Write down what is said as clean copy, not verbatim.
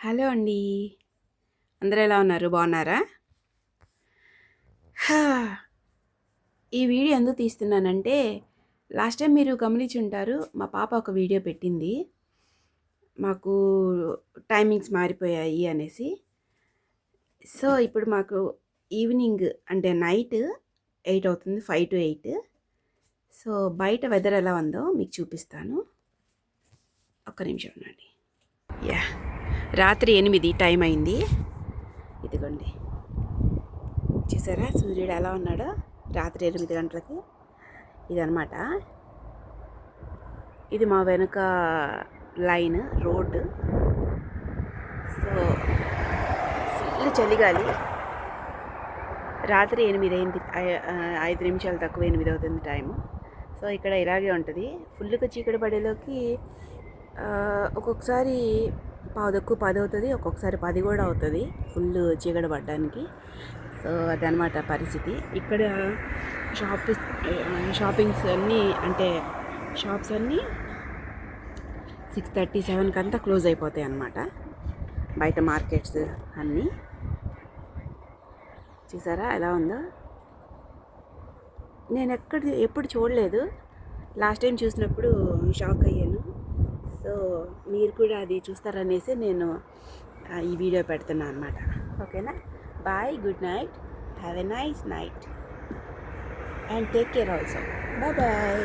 Hello అండి. అందరూ ఎలా ఉన్నారు? బాగున్నారా? హా! ఈ వీడియో ఎందుకు తీస్తున్నానంటే, లాస్ట్ టైం మీరు గమనించుంటారు. మా పాప ఒక వీడియో పెట్టింది. మాకు టైమింగ్స్ మారిపోయాయి అనేసి. సో, ఇప్పుడు మాకు ఈవినింగ్ అంటే నైట్ 8 అవుతుంది. 5-8. సో, బయట వెదర్ ఎలా ఉందో మీకు చూపిస్తాను. ఒక్క నిమిషం ఉండండి. యాహ్! రాత్రి 8 టైం అయింది. ఇదిగోండి. చూసారా సూర్యుడు ఎలా ఉన్నాడో రాత్రి 8 గంటలకి. ఇదనమాట. ఇది మా వెనుక లైన్ రోడ్డు. సో ఫుల్ చలిగాలి. రాత్రి 8 అయింది. 5 నిమిషాలు తక్కువ 8 అవుతుంది టైము. సో ఇక్కడ ఇలాగే ఉంటుంది. ఫుల్గా చీకటి పడేలోకి ఒక్కొక్కసారి 9:10 అవుతుంది, ఒక్కొక్కసారి 10 కూడా అవుతుంది ఫుల్ చీకటి పడడానికి. సో అదనమాట పరిస్థితి. ఇక్కడ షాపింగ్స్ అన్నీ అంటే షాప్స్ అన్నీ 6:30, 7 కంతా క్లోజ్ అయిపోతాయి అన్నమాట. బయట మార్కెట్స్ అన్నీ చూసారా ఎలా ఉందో. నేను ఎప్పుడు చూడలేదు. లాస్ట్ టైం చూసినప్పుడు షాక్ అయ్యాను. సో మీరు కూడా అది చూస్తారనేసి నేను ఈ వీడియో పెడుతున్నాను అనమాట. ఓకేనా? Bye, good night, have a nice night and take care also. Bye bye.